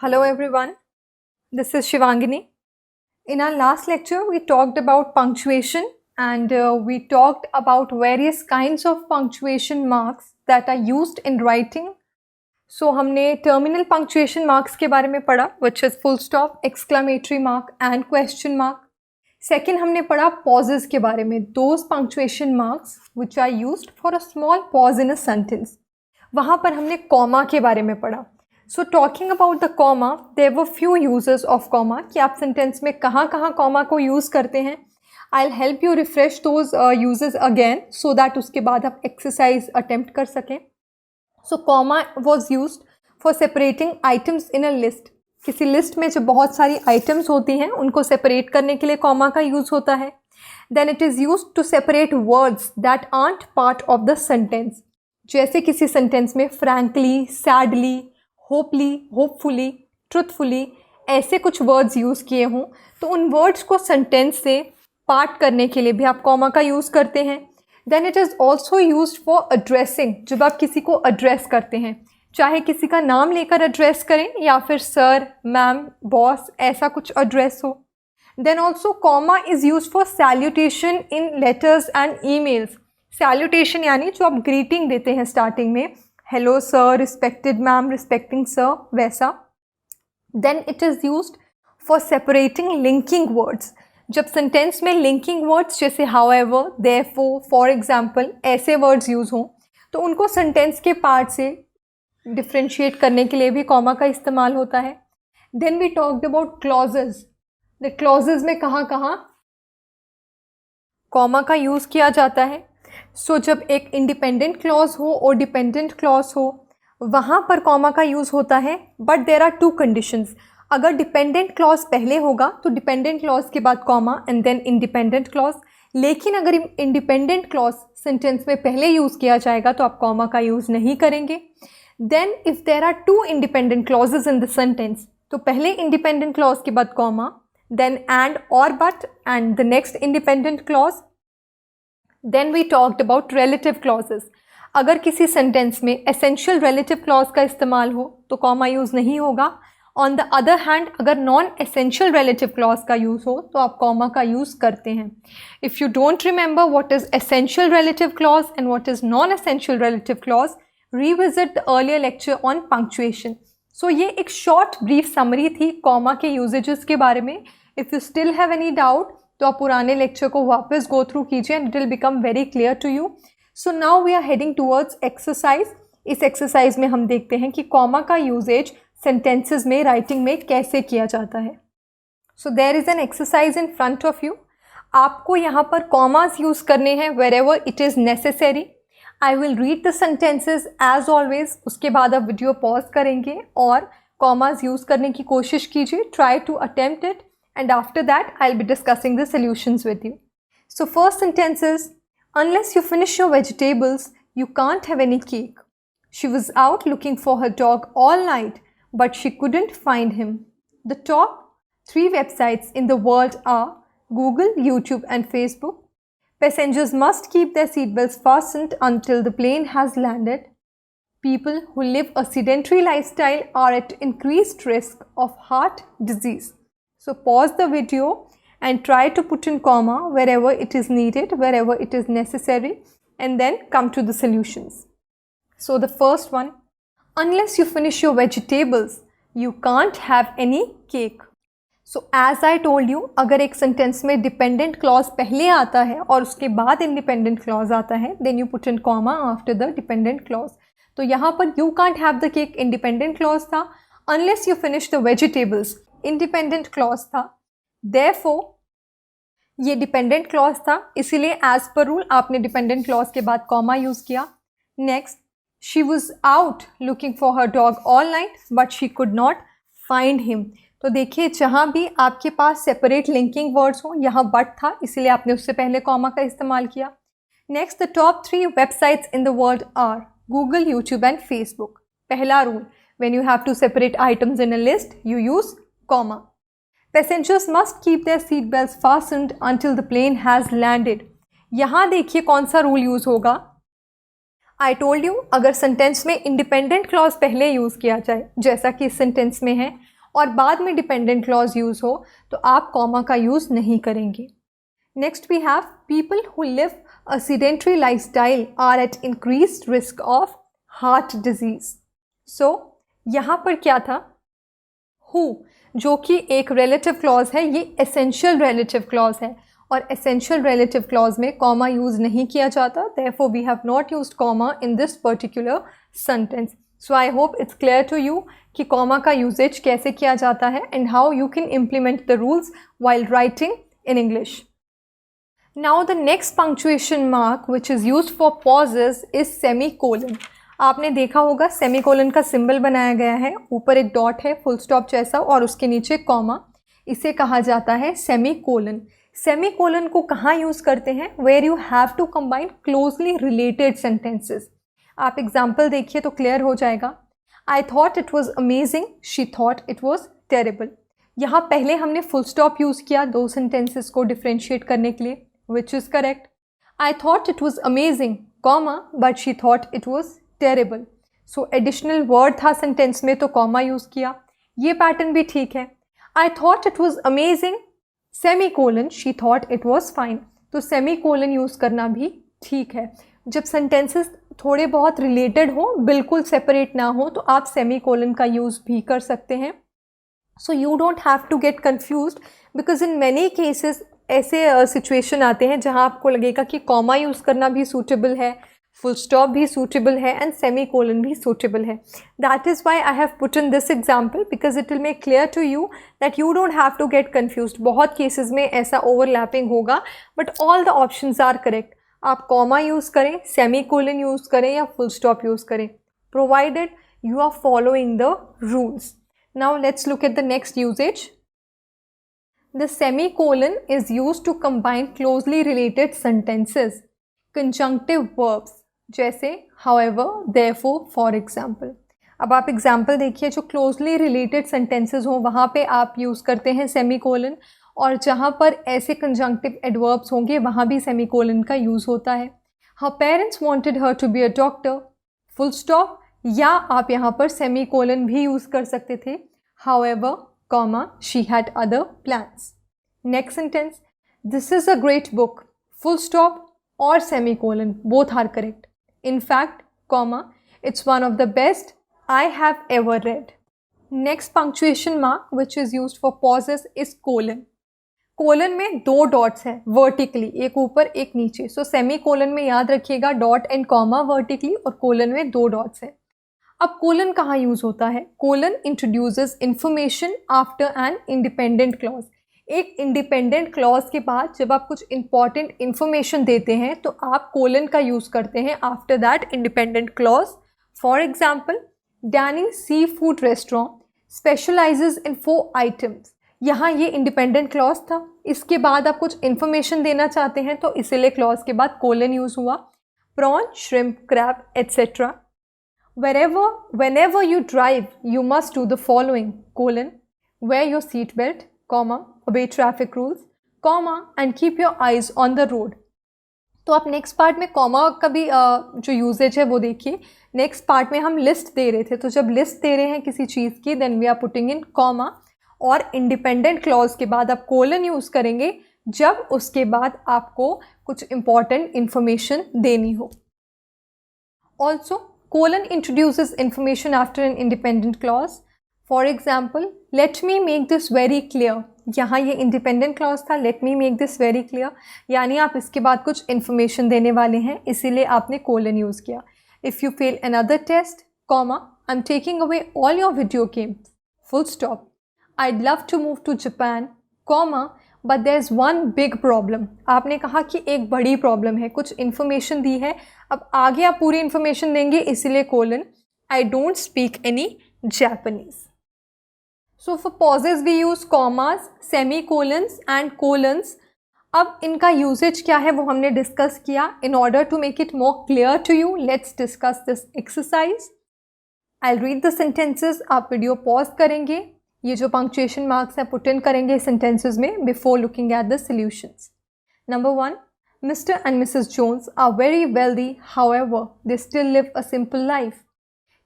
Hello everyone, this is Shivangini. In our last lecture, we talked about punctuation and we talked about various kinds of punctuation marks that are used in writing. So हमने terminal punctuation marks के बारे में पढ़ा, which is full stop, exclamatory mark and question mark. Second हमने पढ़ा pauses के बारे में, those punctuation marks which are used for a small pause in a sentence. वहाँ पर हमने comma के बारे में पढ़ा. So talking about the comma, there were few uses of comma कि आप sentence में कहाँ कहाँ comma को use करते हैं. I'll help you refresh those uses again so that उसके बाद आप exercise attempt कर सकें. So comma was used for separating items in a list. किसी लिस्ट में जो बहुत सारी items होती हैं उनको separate करने के लिए comma का use होता है. Then it is used to separate words that aren't part of the sentence. जैसे किसी sentence में frankly, sadly, होपली, होपफुली, ट्रुथफुली ऐसे कुछ वर्ड्स यूज़ किए हों तो उन वर्ड्स को सेंटेंस से पार्ट करने के लिए भी आप कॉमा का यूज़ करते हैं. Then it is also used for addressing. जब आप किसी को एड्रेस करते हैं, चाहे किसी का नाम लेकर एड्रेस करें या फिर सर, मैम, बॉस ऐसा कुछ एड्रेस हो. Then also comma is use for salutation in letters and emails. Salutation यानी जो आप ग्रीटिंग देते हैं स्टार्टिंग में, hello sir, respected ma'am, respecting sir, वैसा. Then it is used for separating linking words. जब सेंटेंस में लिंकिंग वर्ड्स जैसे हाउएवर, देयरफॉर, फॉर एग्जाम्पल ऐसे वर्ड्स यूज़ हों तो उनको सेंटेंस के पार्ट से डिफ्रेंशिएट करने के लिए भी कॉमा का इस्तेमाल होता है. Then we talked about clauses. The clauses में कहाँ कहाँ कॉमा का यूज़ किया जाता है. सो जब एक इंडिपेंडेंट क्लॉज हो और डिपेंडेंट क्लॉज हो वहाँ पर कॉमा का यूज़ होता है. But there are two conditions. अगर डिपेंडेंट क्लॉज पहले होगा तो डिपेंडेंट क्लॉज के बाद comma and then independent clause. लेकिन अगर इंडिपेंडेंट क्लॉज सेंटेंस में पहले यूज़ किया जाएगा तो आप कॉमा का यूज़ नहीं करेंगे. Then if there are two independent clauses in the sentence तो पहले इंडिपेंडेंट क्लॉज के बाद कॉमा, देन एंड और but and the next independent clause. Then we talked about relative clauses. अगर किसी सेंटेंस में essential relative clause का इस्तेमाल हो तो कॉमा यूज़ नहीं होगा. On the other hand, अगर non essential relative clause का यूज़ हो तो आप कॉमा का यूज़ करते हैं. If you don't remember what is essential relative clause and what is non essential relative clause, revisit the earlier lecture on punctuation. So ये एक short brief summary थी कॉमा के usages के बारे में. If you still have any doubt तो आप पुराने लेक्चर को वापस गो थ्रू कीजिए and it will become very clear to you. So now we are heading towards exercise. इस एक्सरसाइज में हम देखते हैं कि कॉमा का यूजेज सेंटेंसेस में, राइटिंग में कैसे किया जाता है. So there is an exercise in front of you. आपको यहाँ पर कॉमास यूज़ करने हैं wherever it is necessary. I will read the sentences as always. उसके बाद आप वीडियो पॉज करेंगे और कॉमास यूज़ करने की कोशिश कीजिए. Try to attempt it. And after that, I'll be discussing the solutions with you. So first sentence is, unless you finish your vegetables, you can't have any cake. She was out looking for her dog all night, but she couldn't find him. The top 3 websites in the world are Google, YouTube and Facebook. Passengers must keep their seatbelts fastened until the plane has landed. People who live a sedentary lifestyle are at increased risk of heart disease. So pause the video and try to put in comma wherever it is needed, wherever it is necessary, and then come to the solutions. So the first one, unless you finish your vegetables, you can't have any cake. So as I told you, अगर एक sentence में dependent clause पहले आता है और उसके बाद independent clause आता है, then you put in comma after the dependent clause. तो यहाँ पर you can't have the cake independent clause था. Unless you finish the vegetables independent clause था. देयरफॉर ये डिपेंडेंट क्लॉज था, इसीलिए एज पर रूल आपने डिपेंडेंट क्लॉज के बाद कॉमा यूज़ किया. Next, she was out looking for her dog all night but she could not find him. तो देखिए जहाँ भी आपके पास सेपरेट लिंकिंग वर्ड्स हों, यहाँ बट था इसीलिए आपने उससे पहले कॉमा का इस्तेमाल किया. Next, the top 3 websites in the world are Google, YouTube and Facebook. पहला rule, when you have to separate items in a list you use comma. Passengers must keep their seat belts fastened until the plane has landed. यहाँ देखिए कौन सा rule use होगा. I told you अगर sentence में independent clause पहले use किया जाए जैसा कि इस सेंटेंस में है और बाद में डिपेंडेंट क्लॉज यूज़ हो तो आप कॉमा का यूज़ नहीं करेंगे। Next we have people who live a sedentary lifestyle are at increased risk of heart disease. So यहाँ पर क्या था, हु जो कि एक रिलेटिव क्लॉज है, ये एसेंशियल रिलेटिव क्लॉज है और एसेंशियल रिलेटिव क्लॉज में कॉमा यूज़ नहीं किया जाता, therefore we have not used comma in this particular sentence. So I hope it's clear to you कि कॉमा का यूजेज कैसे किया जाता है and how you can implement the rules while writing in English. Now the next punctuation mark which is used for pauses is semicolon. आपने देखा होगा semicolon का सिंबल बनाया गया है, ऊपर एक डॉट है फुल स्टॉप जैसा और उसके नीचे कॉमा, इसे कहा जाता है सेमीकोलन। सेमीकोलन को कहाँ यूज़ करते हैं, where you have to combine closely related sentences. आप एग्जाम्पल देखिए तो क्लियर हो जाएगा। I thought it was amazing, she thought it was terrible. यहाँ पहले हमने फुल स्टॉप यूज़ किया दो सेंटेंसेस को डिफ्रेंशिएट करने के लिए, which is correct. I thought it was amazing comma but she thought it was terrible. So additional word था सेंटेंस में तो कॉमा यूज़ किया, ये पैटर्न भी ठीक है। आई thought it was amazing semicolon she thought it was fine, तो semicolon use करना भी ठीक है। जब सेंटेंसेस थोड़े बहुत रिलेटेड हो, बिल्कुल सेपरेट ना हो, तो आप सेमीकोलन का यूज़ भी कर सकते हैं। So you don't have to get confused because in many cases ऐसे सिचुएशन आते हैं जहां आपको लगेगा कि कॉमा यूज़ करना भी सूटेबल है, फुल स्टॉप भी सूटेबल है एंड सेमीकोलन भी सूटेबल है। That is why I have put in this example because it will make clear to you that you don't have to get confused. बहुत cases में ऐसा overlapping होगा but all the options are correct. आप comma use करें, semicolon use करें या full stop use करें, provided you are following the rules. Now let's look at the next usage. The semicolon is used to combine closely related sentences, conjunctive verbs जैसे however, therefore, for example. अब आप example देखिए, जो closely related sentences हो वहाँ पे आप use करते हैं सेमीकोलन, और जहाँ पर ऐसे कंजंक्टिव एडवर्ब्स होंगे वहाँ भी सेमीकोलन का यूज़ होता है। Her parents wanted her to be a doctor, full stop, या आप यहाँ पर सेमीकोलन भी यूज़ कर सकते थे, however, comma, she had other plans. Next sentence, this is a great book, full stop or semicolon, both are correct. In fact, comma, it's one of the best I have ever read. Next punctuation mark which is used for pauses is colon. Colon में दो dots हैं vertically, एक ऊपर एक नीचे। सो semicolon में याद रखिएगा डॉट एंड कॉमा वर्टिकली, और कोलन में दो डॉट्स हैं। अब कोलन कहाँ यूज़ होता है? Colon introduces information after an independent clause. एक इंडिपेंडेंट क्लॉज के बाद जब आप कुछ इंपॉर्टेंट इंफॉर्मेशन देते हैं तो आप कोलन का यूज़ करते हैं after that independent clause. For example, Danny seafood restaurant specializes in 4 items. यहाँ ये इंडिपेंडेंट क्लॉज था, इसके बाद आप कुछ इन्फॉर्मेशन देना चाहते हैं तो इसीलिए क्लॉज के बाद कोलन यूज़ हुआ। Prawn, shrimp, crab etcetera. whenever you drive you must do the following: colon, wear your seat belt, comma, obey traffic rules, comma, and keep your eyes on the road. तो आप next part में comma का भी जो usage है वो देखिए। Next part में हम लिस्ट दे रहे थे, तो जब लिस्ट दे रहे हैं किसी चीज़ की then we are putting in comma, और इंडिपेंडेंट क्लॉज के बाद आप कोलन यूज़ करेंगे जब उसके बाद आपको कुछ इंपॉर्टेंट इंफॉर्मेशन देनी हो। Also colon introduces information after an independent clause. For example, let me make this very clear. यहाँ ये independent clause था, let me make this very clear, यानी आप इसके बाद कुछ information देने वाले हैं, इसीलिए आपने colon use किया। If you fail another test, comma, I'm taking away all your video games, full stop. I'd love to move to Japan, comma, but there is one big problem. आपने कहा कि एक बड़ी प्रॉब्लम है, कुछ information दी है, अब आगे आप पूरी इन्फॉर्मेशन देंगे इसीलिए colon. I don't speak any Japanese. So for pauses we use commas, semicolons and colons. अब इनका यूजेज क्या है वो हमने डिस्कस किया। In order to make it more clear to you, let's discuss this exercise. I read the sentences, आप video pause करेंगे, ये जो पंक्चुएशन मार्क्स हैं पुट इन करेंगे सेंटेंसेस में before looking at the solutions. Number 1, Mr and Mrs Jones are very wealthy, however they still live a simple life.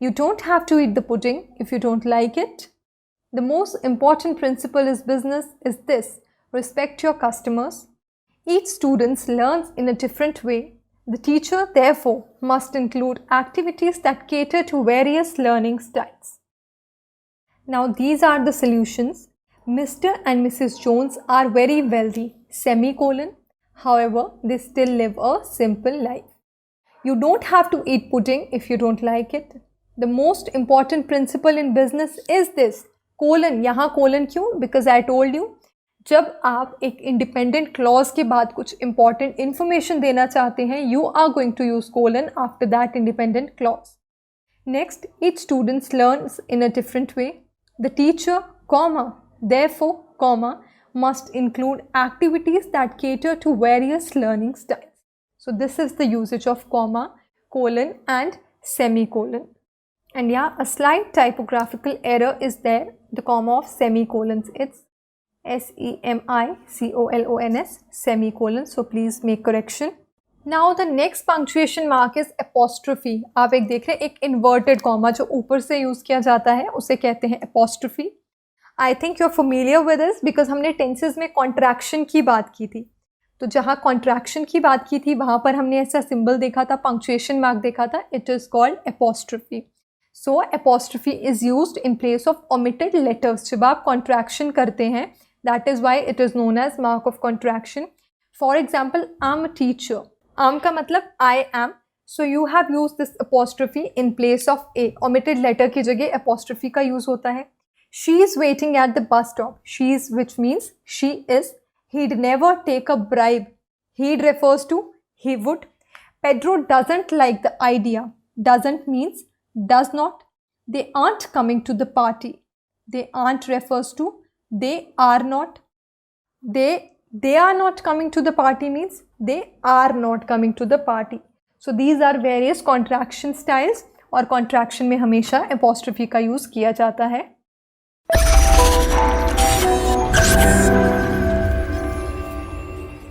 You don't have to eat the pudding if you don't like it, The most important principle in business is this: respect your customers. Each student learns in a different way. The teacher, therefore, must include activities that cater to various learning styles. Now, these are the solutions. Mr. and Mrs. Jones are very wealthy, semicolon. However, they still live a simple life. You don't have to eat pudding if you don't like it. The most important principle in business is this: colon. यहाँ colon क्यों? Because I told you, जब आप एक independent clause के बाद कुछ important information देना चाहते हैं, you are going to use colon after that independent clause. Next, each student learns in a different way. The teacher, comma, therefore, comma, must include activities that cater to various learning styles. So this is the usage of comma, colon and semicolon. And yeah, a slight typographical error is there. The comma of semicolons, it's semicolons, semicolon. So please make correction. Now the next punctuation mark is apostrophe. आप एक देख रहे हैं, एक inverted comma जो ऊपर से use किया जाता है उसे कहते हैं apostrophe. I think you're familiar with this because हमने tenses में contraction की बात की थी. तो जहाँ contraction की बात की थी वहाँ पर हमने ऐसा symbol देखा था, punctuation mark देखा था. It is called apostrophe. So apostrophe is used in place of omitted letters. जब आप contraction करते हैं, that is why it is known as mark of contraction. For example, I'm a teacher. am का मतलब I am. So you have used this apostrophe in place of a. Omitted letter की जगह apostrophe का use होता है. She is waiting at the bus stop. She is, which means she is. He'd never take a bribe. He'd refers to he would. Pedro doesn't like the idea. Doesn't means does not. They aren't coming to the party. They aren't refers to they are not. They are not coming to the party means they are not coming to the party. So these are various contraction styles और contraction में हमेशा apostrophe का use किया जाता है.